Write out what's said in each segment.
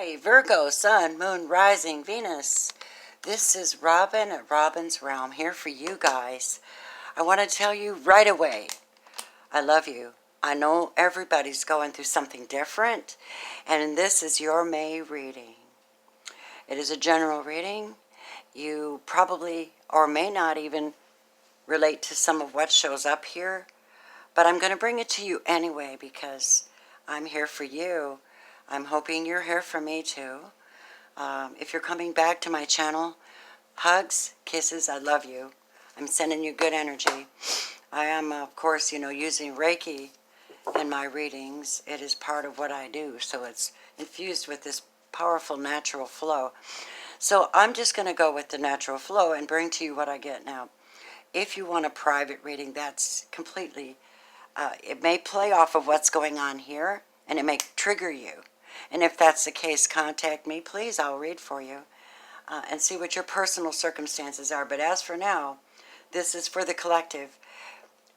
Hi, Virgo, Sun, Moon, Rising, Venus. This is Robin at Robin's Realm here for you guys. I want to tell you right away, I love you. I know everybody's going through something different, and this is your May reading. It is a general reading. You probably or may not even relate to some of what shows up here, but I'm going to bring it to you anyway because I'm here for you. I'm hoping you're here for me too. If you're coming back to my channel, hugs, kisses, I love you. I'm sending you good energy. I am, of course, using Reiki in my readings. It is part of what I do, so it's infused with this powerful natural flow. So I'm just going to go with the natural flow and bring to you what I get now. If you want a private reading, that's completely, it may play off of what's going on here, and it may trigger you. And if that's the case, contact me, please. I'll read for you and see what your personal circumstances are. But as for now, this is for the collective.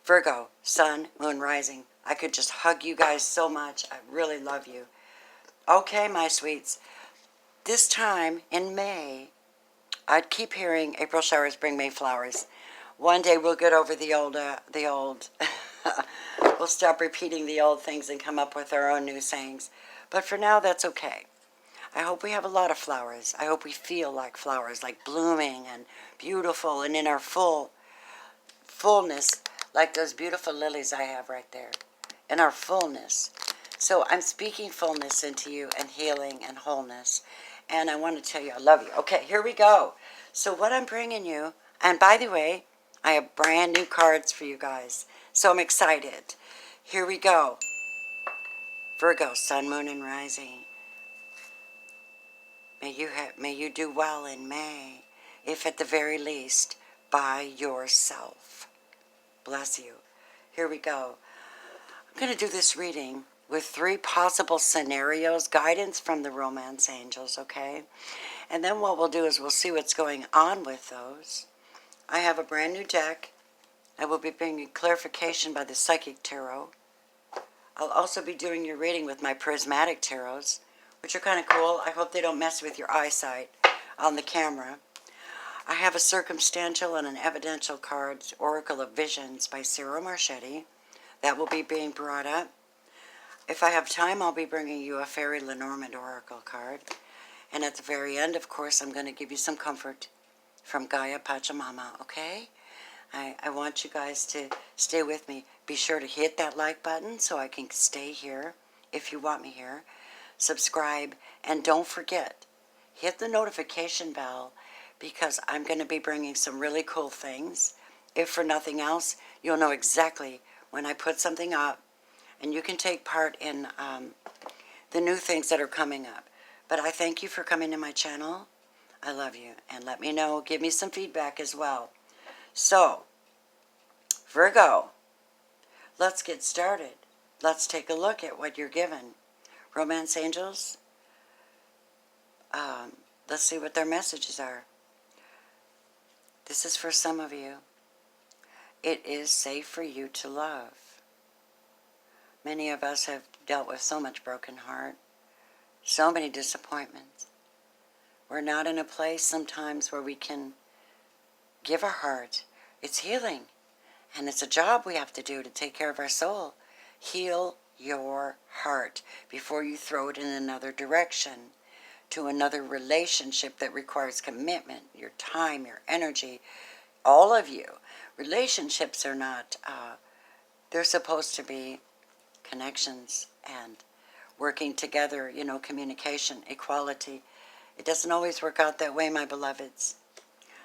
Virgo, Sun, Moon, Rising. I could just hug you guys so much. I really love you. Okay, my sweets. This time in May, I'd keep hearing April showers bring May flowers. One day we'll get over the old. We'll stop repeating the old things and come up with our own new sayings. But for now, that's okay. I hope we have a lot of flowers. I hope we feel like flowers, like blooming and beautiful and in our fullness, like those beautiful lilies I have right there, in our fullness. So I'm speaking fullness into you and healing and wholeness. And I want to tell you I love you. Okay, here we go. So what I'm bringing you, and by the way, I have brand new cards for you guys. So I'm excited. Here we go. Virgo, Sun, Moon, and Rising. May you do well in May, if at the very least, by yourself. Bless you. Here we go. I'm going to do this reading with 3 possible scenarios, guidance from the romance angels, okay? And then what we'll do is we'll see what's going on with those. I have a brand new deck. I will be bringing clarification by the Psychic Tarot. I'll also be doing your reading with my prismatic tarots, which are kind of cool. I hope they don't mess with your eyesight on the camera. I have a circumstantial and an evidential card, Oracle of Visions by Ciro Marchetti. That will be being brought up. If I have time, I'll be bringing you a Fairy Lenormand Oracle card. And at the very end, of course, I'm going to give you some comfort from Gaia Pachamama, okay? I want you guys to stay with me. Be sure to hit that like button so I can stay here if you want me here. Subscribe, and don't forget, hit the notification bell because I'm going to be bringing some really cool things. If for nothing else, you'll know exactly when I put something up, and you can take part in the new things that are coming up. But I thank you for coming to my channel. I love you, and let me know. Give me some feedback as well. So, Virgo, let's get started. Let's take a look at what you're given. Romance angels, let's see what their messages are. This is for some of you. It is safe for you to love. Many of us have dealt with so much broken heart, so many disappointments. We're not in a place sometimes where we can give our heart. It's healing, and it's a job we have to do to take care of our soul. Heal your heart before you throw it in another direction, to another relationship that requires commitment, your time, your energy, all of you. Relationships are not, they're supposed to be connections and working together, communication, equality. It doesn't always work out that way, my beloveds.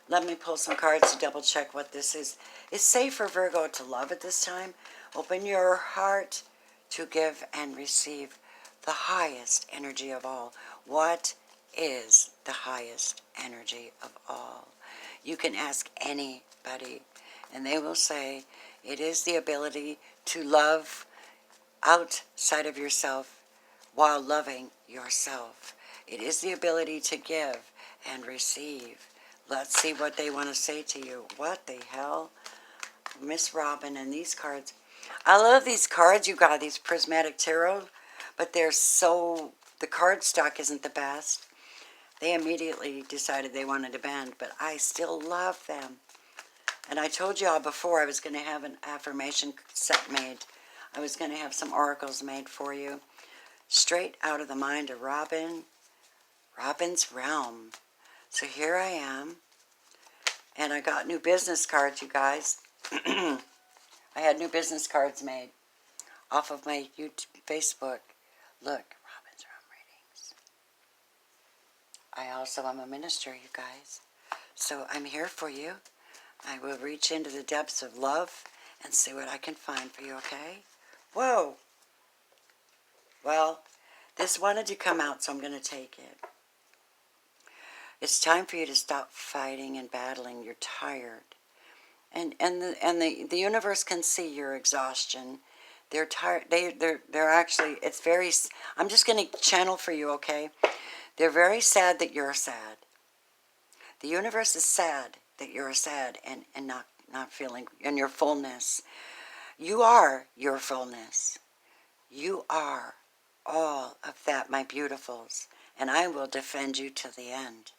Let me pull some cards to double check what this is. It's safe for Virgo to love at this time. Open your heart to give and receive the highest energy of all. What is the highest energy of all? You can ask anybody, and they will say it is the ability to love outside of yourself while loving yourself. It is the ability to give and receive. Let's see what they want to say to you. What the hell? Miss Robin and these cards. I love these cards. You got these prismatic tarot, but they're the cardstock isn't the best. They immediately decided they wanted to bend, but I still love them. And I told y'all before I was going to have an affirmation set made. I was going to have some oracles made for you. Straight out of the mind of Robin's realm. So here I am. And I got new business cards, you guys. I had new business cards made off of my YouTube, Facebook. Look, Robin's realm readings. I also am a minister, you guys. So I'm here for you. I will reach into the depths of love and see what I can find for you, okay? Whoa! Well, this wanted to come out, so I'm going to take it. It's time for you to stop fighting and battling. You're tired. And the universe can see your exhaustion. They're tired. They're actually, it's very, I'm just going to channel for you, okay? They're very sad that you're sad. The universe is sad that you're sad and not feeling in your fullness. You are your fullness. You are all of that, my beautifuls. And I will defend you to the end.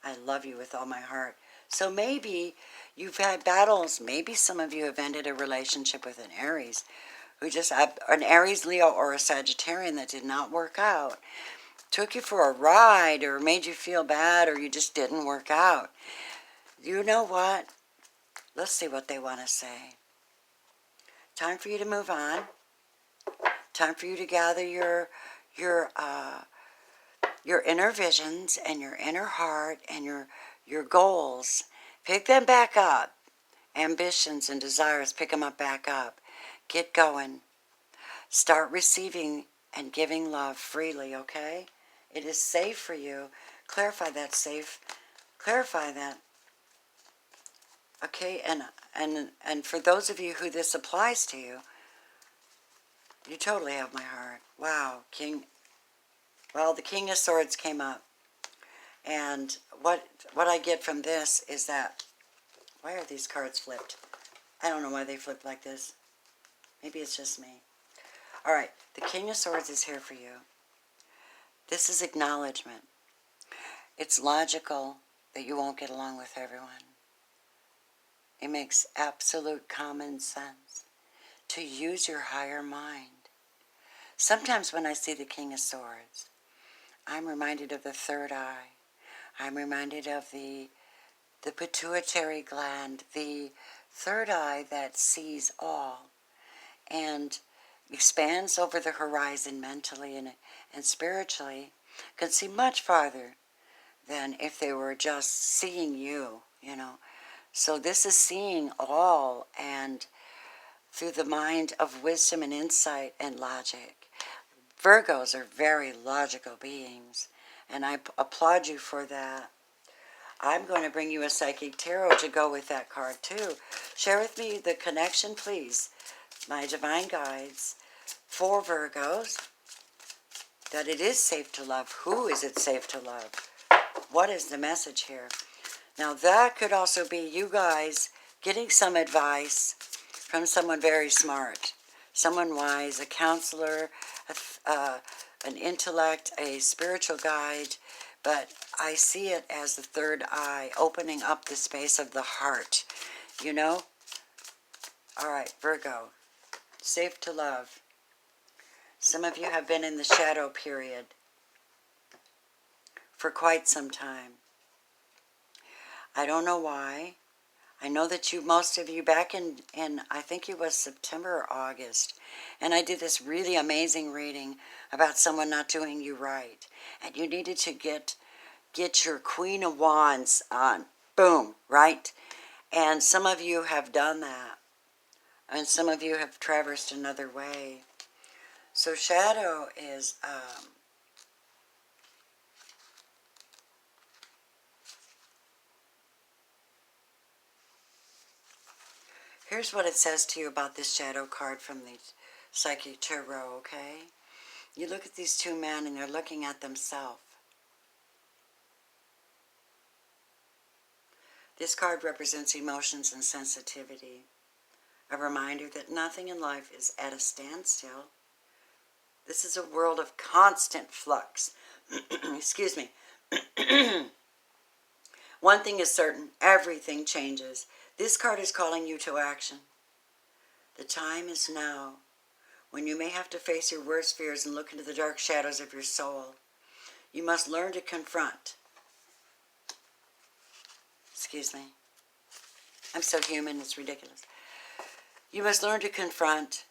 I love you with all my heart. So maybe you've had battles. Maybe some of you have ended a relationship with an Aries who just had an Aries, Leo, or a Sagittarian that did not work out. Took you for a ride or made you feel bad or you just didn't work out. You know what? Let's see what they want to say. Time for you to move on. Time for you to gather your inner visions and your inner heart and your goals. Pick them back up. Ambitions and desires, pick them up back up. Get going. Start receiving and giving love freely, okay? It is safe for you. Clarify that safe. Clarify that. Okay, and for those of you who this applies to you, you totally have my heart. Wow, King. Well, the King of Swords came up. And what I get from this is that, why are these cards flipped? I don't know why they flip like this. Maybe it's just me. All right, the King of Swords is here for you. This is acknowledgement. It's logical that you won't get along with everyone. It makes absolute common sense to use your higher mind. Sometimes when I see the King of Swords, I'm reminded of the third eye. I'm reminded of the pituitary gland, the third eye that sees all and expands over the horizon mentally and spiritually, can see much farther than if they were just seeing you, you know. So this is seeing all and through the mind of wisdom and insight and logic. Virgos are very logical beings, and I applaud you for that. I'm going to bring you a Psychic Tarot to go with that card too. Share with me the connection, please, my divine guides, for Virgos, that it is safe to love. Who is it safe to love? What is the message here? Now that could also be you guys getting some advice from someone very smart, someone wise, a counselor, an intellect, a spiritual guide, but I see it as the third eye, opening up the space of the heart, you know? All right, Virgo, safe to love. Some of you have been in the shadow period for quite some time. I don't know why. I know that most of you back in I think it was September or August, and I did this really amazing reading about someone not doing you right. And you needed to get your Queen of Wands on. Boom, right? And some of you have done that. And some of you have traversed another way. So shadow is... here's what it says to you about this shadow card from the Psychic Tarot, okay? You look at these two men and they're looking at themselves. This card represents emotions and sensitivity. A reminder that nothing in life is at a standstill. This is a world of constant flux. Excuse me. One thing is certain, everything changes. This card is calling you to action. The time is now, when you may have to face your worst fears and look into the dark shadows of your soul. You must learn to confront. Excuse me. I'm so human, it's ridiculous. You must learn to confront.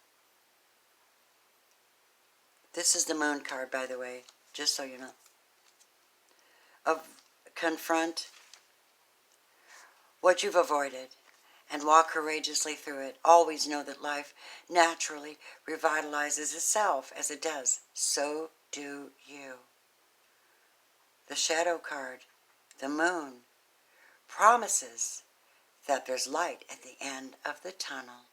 This is the moon card, by the way, just so you know. Confront what you've avoided and walk courageously through it. Always know that life naturally revitalizes itself as it does. So do you. The shadow card, the moon, promises that there's light at the end of the tunnel.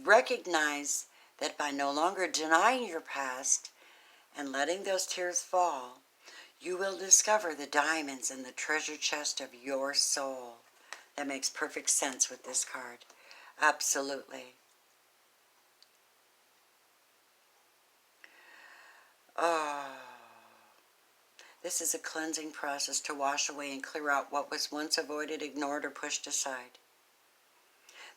Recognize that by no longer denying your past and letting those tears fall, you will discover the diamonds in the treasure chest of your soul. That makes perfect sense with this card. Absolutely. Oh, this is a cleansing process to wash away and clear out what was once avoided, ignored, or pushed aside.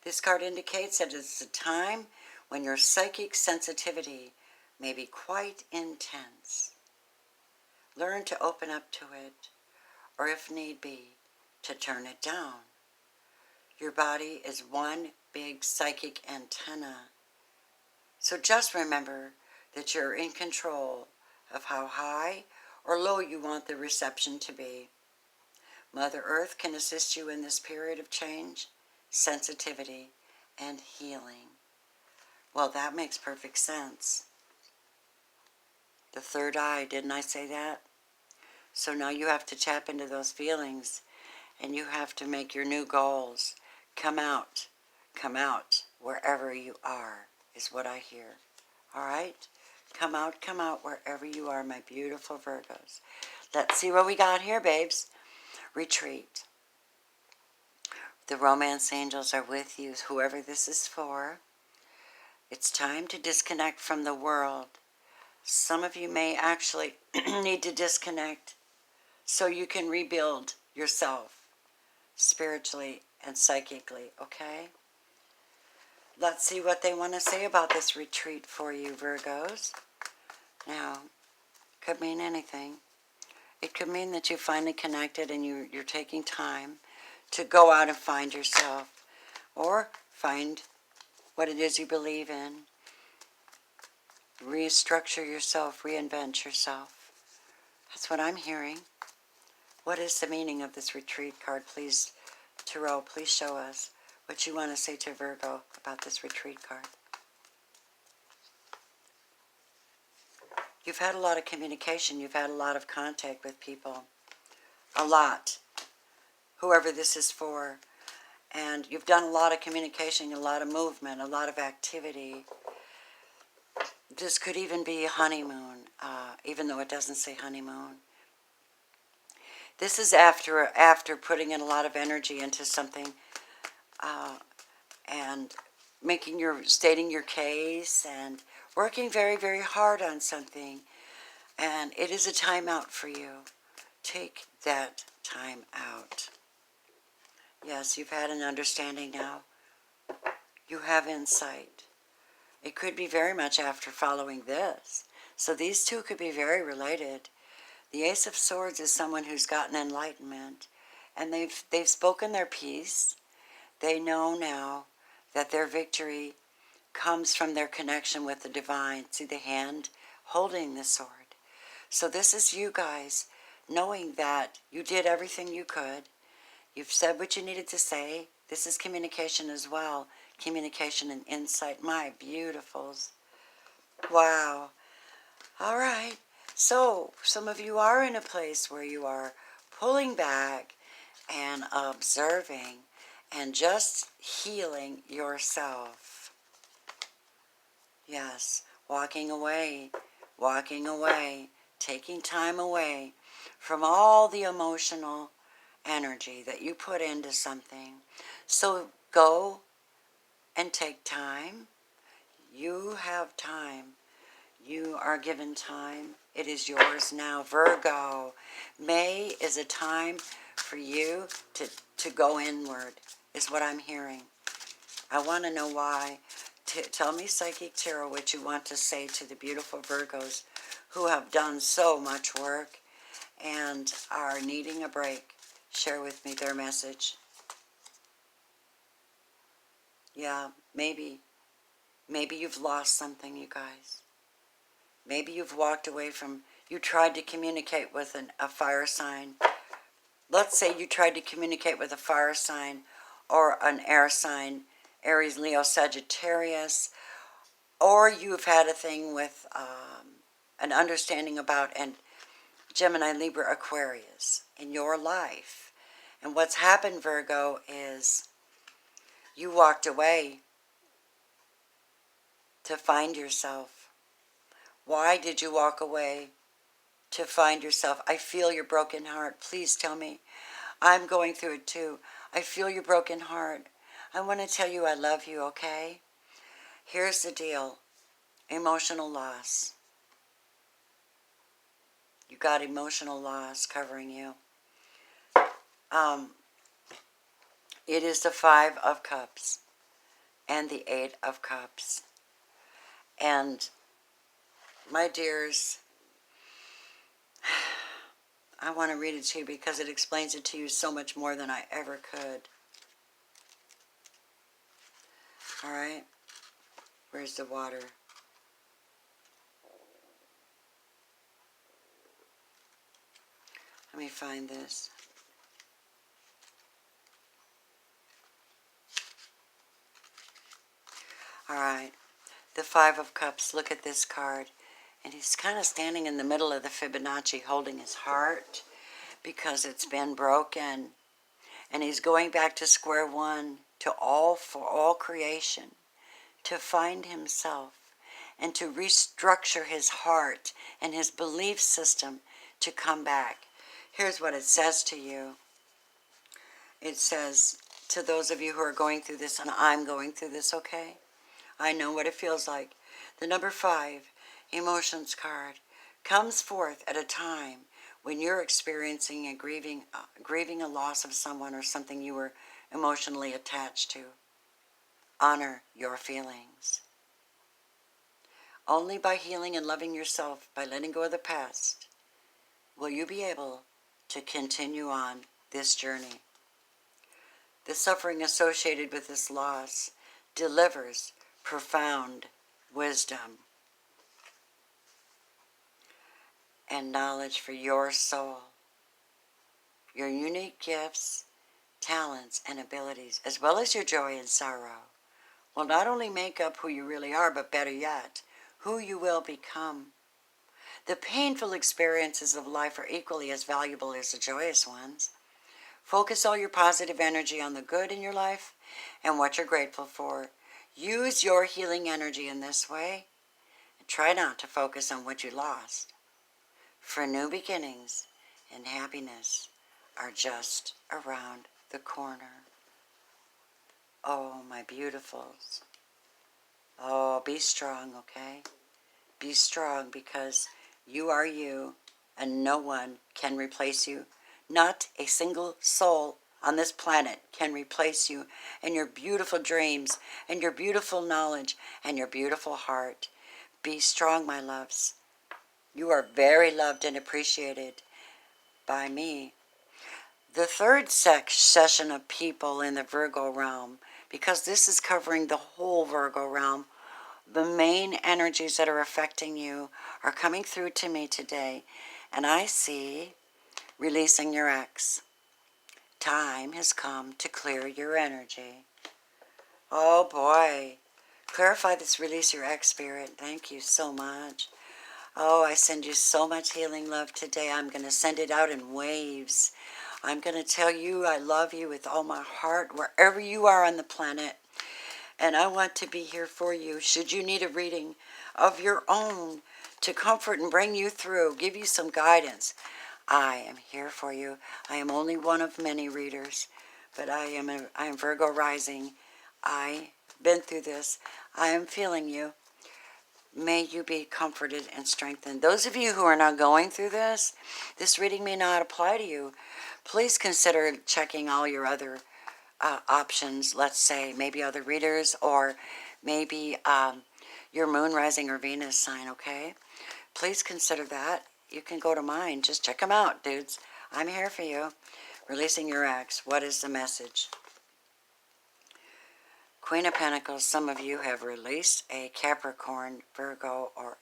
This card indicates that it's a time when your psychic sensitivity may be quite intense. Learn to open up to it, or if need be, to turn it down. Your body is one big psychic antenna. So just remember that you're in control of how high or low you want the reception to be. Mother Earth can assist you in this period of change, sensitivity, and healing. Well, that makes perfect sense. The third eye, didn't I say that? So now you have to tap into those feelings, and you have to make your new goals. Come out wherever you are, is what I hear. All right? Come out wherever you are, my beautiful Virgos. Let's see what we got here, babes. Retreat. The romance angels are with you, whoever this is for. It's time to disconnect from the world. Some of you may actually need to disconnect so you can rebuild yourself spiritually and psychically, okay? Let's see what they want to say about this retreat for you, Virgos. Now, could mean anything. It could mean that you finally connected and you're taking time to go out and find yourself, or find what it is you believe in. Restructure yourself, reinvent yourself. That's what I'm hearing. What is the meaning of this retreat card? Please, Tarot, please show us what you want to say to Virgo about this retreat card. You've had a lot of communication. You've had a lot of contact with people. A lot. Whoever this is for. And you've done a lot of communication, a lot of movement, a lot of activity. This could even be a honeymoon, even though it doesn't say honeymoon. This is after putting in a lot of energy into something and stating your case and working very, very hard on something. And it is a time out for you. Take that time out. Yes, you've had an understanding now. You have insight. It could be very much after following this. So these two could be very related. The Ace of Swords is someone who's gotten enlightenment, and they've spoken their piece. They know now that their victory comes from their connection with the divine. See the hand holding the sword. So this is you guys knowing that you did everything you could. You've said what you needed to say. This is communication as well. Communication and insight. My beautifuls. Wow. All right. So, some of you are in a place where you are pulling back and observing and just healing yourself. Yes. Walking away, taking time away from all the emotional energy that you put into something. So go and take time. You have time. You are given time. It is yours now. Virgo, May is a time for you to go inward, is what I'm hearing. I want to know why. Tell me, Psychic Tarot, what you want to say to the beautiful Virgos who have done so much work and are needing a break. Share with me their message. Yeah, maybe you've lost something, you guys. Maybe you've walked away from, you tried to communicate with a fire sign. Let's say you tried to communicate with a fire sign or an air sign, Aries, Leo, Sagittarius, or you've had a thing with an understanding about and Gemini, Libra, Aquarius in your life. And what's happened, Virgo, is you walked away to find yourself. Why did you walk away to find yourself? I feel your broken heart. Please tell me. I'm going through it too. I feel your broken heart. I want to tell you I love you, okay? Here's the deal. Emotional loss. You got emotional loss covering you. It is the Five of Cups and the Eight of Cups. And my dears, I want to read it to you because it explains it to you so much more than I ever could. All right? Where's the water? Let me find this. All right. The Five of Cups. Look at this card. And he's kind of standing in the middle of the Fibonacci holding his heart because it's been broken. And he's going back to square one, to for all creation, to find himself and to restructure his heart and his belief system to come back. Here's what it says to you. It says to those of you who are going through this, and I'm going through this, okay? I know what it feels like. The number 5, emotions card, comes forth at a time when you're experiencing a grieving a loss of someone or something you were emotionally attached to. Honor your feelings. Only by healing and loving yourself, by letting go of the past, will you be able to continue on this journey. The suffering associated with this loss delivers profound wisdom and knowledge for your soul. Your unique gifts, talents, and abilities, as well as your joy and sorrow, will not only make up who you really are, but better yet, who you will become. The painful experiences of life are equally as valuable as the joyous ones. Focus all your positive energy on the good in your life and what you're grateful for. Use your healing energy in this way and try not to focus on what you lost. For new beginnings and happiness are just around the corner. Oh, my beautifuls. Oh, be strong, okay? Be strong because you are you and no one can replace you. Not a single soul on this planet can replace you and your beautiful dreams and your beautiful knowledge and your beautiful heart. Be strong, my loves. You are very loved and appreciated by me. The third session of people in the Virgo realm, because this is covering the whole Virgo realm, the main energies that are affecting you are coming through to me today. And I see releasing your ex. Time has come to clear your energy. Oh boy. Clarify this, release your ex, Spirit. Thank you so much. Oh, I send you so much healing love today. I'm going to send it out in waves. I'm going to tell you I love you with all my heart, wherever you are on the planet. And I want to be here for you. Should you need a reading of your own to comfort and bring you through, give you some guidance, I am here for you. I am only one of many readers, but I am Virgo rising. I've been through this. I am feeling you. May you be comforted and strengthened. Those of you who are not going through this reading may not apply to you. Please consider checking all your other options. Let's say maybe other readers, or maybe your moon, rising, or Venus sign, okay? Please consider that. You can go to mine. Just check them out, dudes. I'm here for you. Releasing your ex. What is the message? Queen of Pentacles, some of you have released a Capricorn, Virgo, or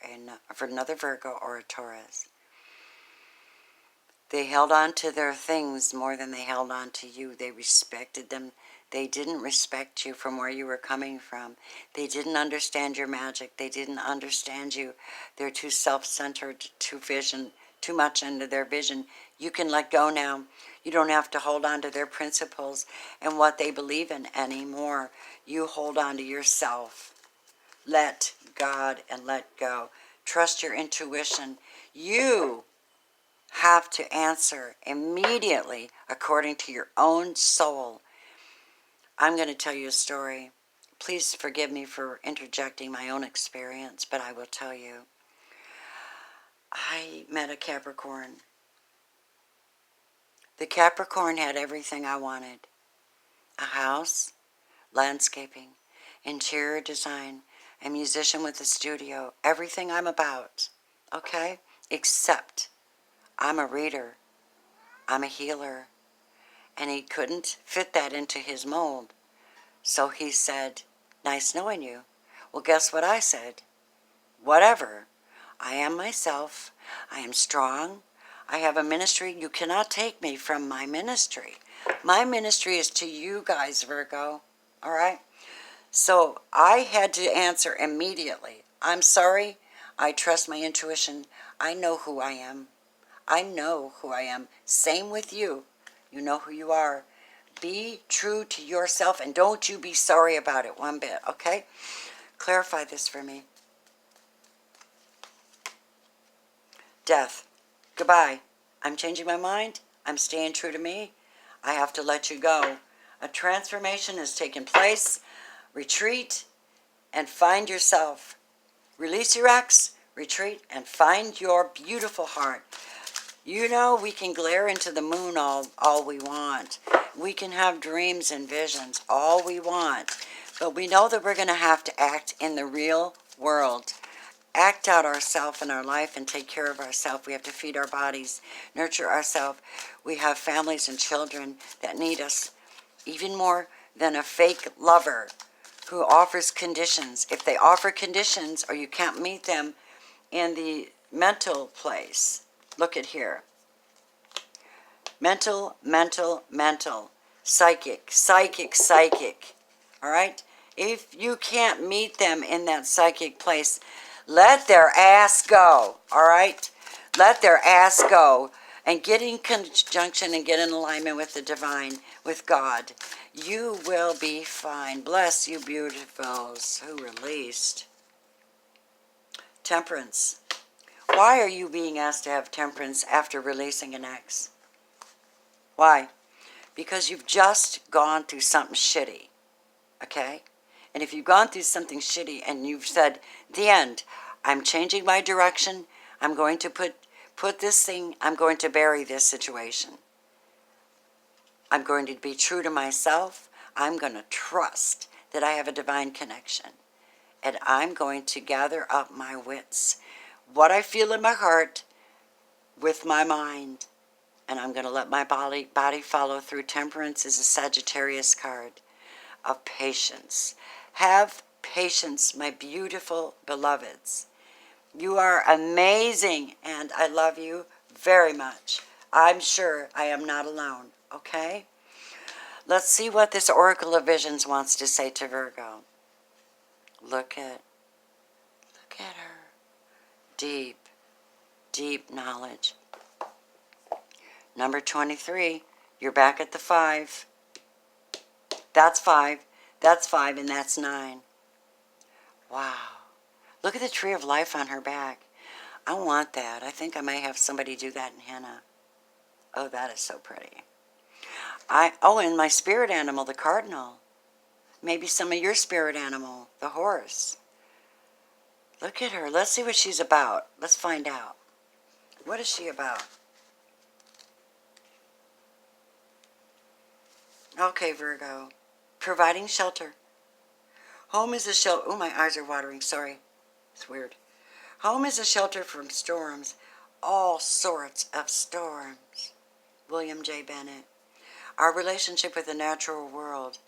another Virgo or a Taurus. They held on to their things more than they held on to you. They respected them. They didn't respect you from where you were coming from. They didn't understand your magic. They didn't understand you. They're too self-centered, too much into their vision. You can let go now. You don't have to hold on to their principles and what they believe in anymore. You hold on to yourself. Let God and let go. Trust your intuition. You have to answer immediately according to your own soul. I'm going to tell you a story. Please forgive me for interjecting my own experience, but I will tell you. I met a Capricorn. The Capricorn had everything I wanted. A house, landscaping, interior design, a musician with a studio, everything I'm about, okay? Except I'm a reader, I'm a healer, and he couldn't fit that into his mold. So he said, nice knowing you. Well, guess what I said? Whatever. I am myself. I am strong. I have a ministry. You cannot take me from my ministry. My ministry is to you guys, Virgo. All right? So I had to answer immediately. I'm sorry. I trust my intuition. I know who I am. I know who I am. Same with you. You know who you are. Be true to yourself, and don't you be sorry about it one bit, okay? Clarify this for me. Death. Goodbye. I'm changing my mind. I'm staying true to me. I have to let you go. A transformation has taken place. Retreat and find yourself. Release your ex, retreat, and find your beautiful heart. You know, we can glare into the moon all we want. We can have dreams and visions all we want. But we know that we're going to have to act in the real world. Act out ourselves in our life and take care of ourselves. We have to feed our bodies, nurture ourselves. We have families and children that need us even more than a fake lover who offers conditions. If they offer conditions or you can't meet them in the mental place, look at here. Mental, mental, mental. Psychic, psychic, psychic. All right? If you can't meet them in that psychic place, let their ass go. All right? Let their ass go. And get in conjunction and get in alignment with the divine, with God. You will be fine. Bless you, beautifuls who released. Temperance. Why are you being asked to have temperance after releasing an ex? Why? Because you've just gone through something shitty, okay? And if you've gone through something shitty and you've said, the end, I'm changing my direction, I'm going to put this thing, I'm going to bury this situation. I'm going to be true to myself. I'm going to trust that I have a divine connection. And I'm going to gather up my wits, what I feel in my heart with my mind. And I'm going to let my body follow through. Temperance is a Sagittarius card of patience. Have patience, my beautiful beloveds. You are amazing, and I love you very much. I'm sure I am not alone, okay? Let's see what this Oracle of Visions wants to say to Virgo. Look at her. Deep, deep knowledge. Number 23, you're back at the 5. That's 5, and that's 9. Wow. Look at the tree of life on her back. I want that. I think I may have somebody do that in henna. Oh, that is so pretty. And my spirit animal, the cardinal. Maybe some of your spirit animal, the horse. Look at her. Let's see what she's about. Let's find out. What is she about? Okay, Virgo. Providing shelter. Home is a shelter. Oh, my eyes are watering. Sorry. It's weird. Home is a shelter from storms. All sorts of storms. William J. Bennett. Our relationship with the natural world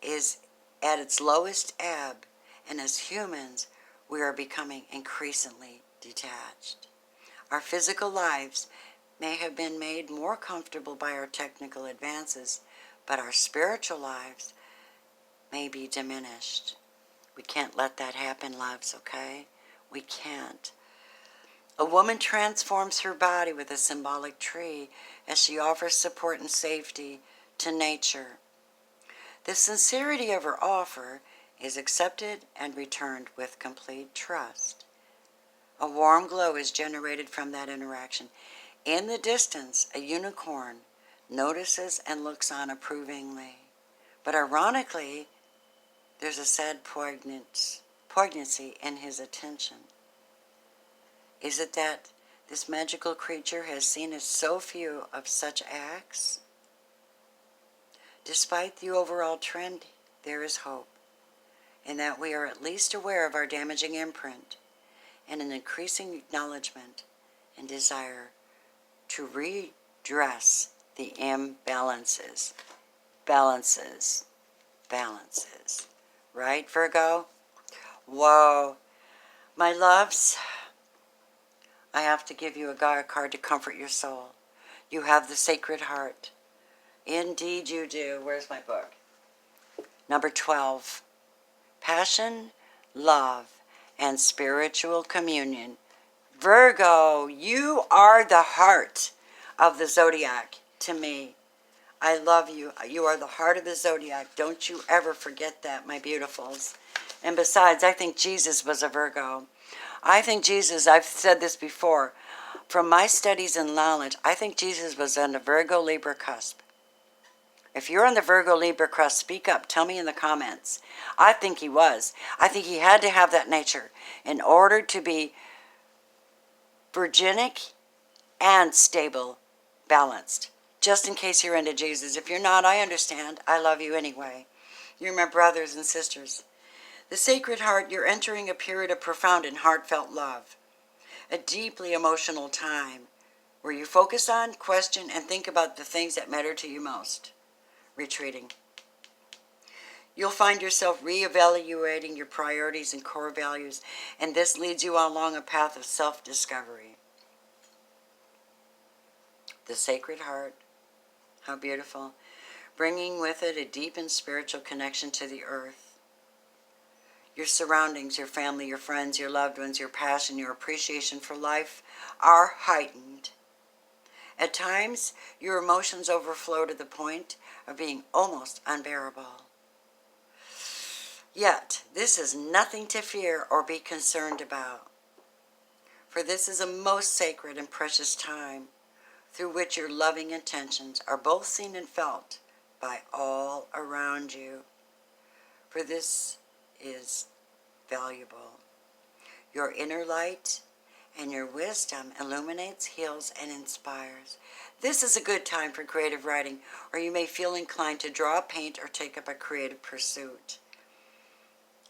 is at its lowest ebb, and as humans, we are becoming increasingly detached. Our physical lives may have been made more comfortable by our technical advances, but our spiritual lives may be diminished. We can't let that happen, loves, okay? We can't. A woman transforms her body with a symbolic tree as she offers support and safety to nature. The sincerity of her offer is accepted and returned with complete trust. A warm glow is generated from that interaction. In the distance, a unicorn notices and looks on approvingly. But ironically, there's a sad poignancy in his attention. Is it that this magical creature has seen so few of such acts? Despite the overall trend, there is hope, in that we are at least aware of our damaging imprint, and an increasing acknowledgement and desire to redress the imbalances. Balances. Right, Virgo? Whoa. My loves, I have to give you a Gaia card to comfort your soul. You have the Sacred Heart. Indeed you do. Where's my book? Number 12. Passion, love, and spiritual communion. Virgo, you are the heart of the zodiac to me. I love you. You are the heart of the zodiac. Don't you ever forget that, my beautifuls. And besides, I think Jesus was a Virgo. I think Jesus, I've said this before, from my studies and knowledge, I think Jesus was on the Virgo Libra cusp. If you're on the Virgo Libra cusp, speak up. Tell me in the comments. I think he was. I think he had to have that nature in order to be virginic and stable, balanced. Just in case you're into Jesus. If you're not, I understand. I love you anyway. You're my brothers and sisters. The Sacred Heart, you're entering a period of profound and heartfelt love. A deeply emotional time where you focus on, question, and think about the things that matter to you most. Retreating. You'll find yourself reevaluating your priorities and core values, and this leads you along a path of self-discovery. The Sacred Heart, how beautiful, bringing with it a deep and spiritual connection to the earth. Your surroundings, your family, your friends, your loved ones, your passion, your appreciation for life are heightened. At times, your emotions overflow to the point of being almost unbearable. Yet, this is nothing to fear or be concerned about, for this is a most sacred and precious time through which your loving intentions are both seen and felt by all around you, for this is valuable. Your inner light and your wisdom illuminates, heals, and inspires. This is a good time for creative writing, or you may feel inclined to draw, paint, or take up a creative pursuit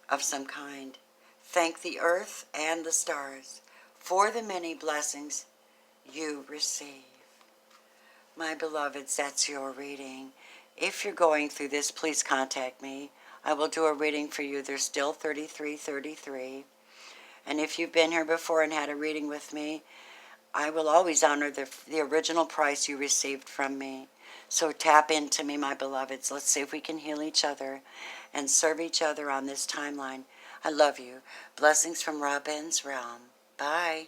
of some kind. Thank the earth and the stars for the many blessings you receive. My beloveds, that's your reading. If you're going through this, please contact me. I will do a reading for you. There's still 3333. And if you've been here before and had a reading with me, I will always honor the original price you received from me. So tap into me, my beloveds. Let's see if we can heal each other and serve each other on this timeline. I love you. Blessings from Robin's Realm. Bye.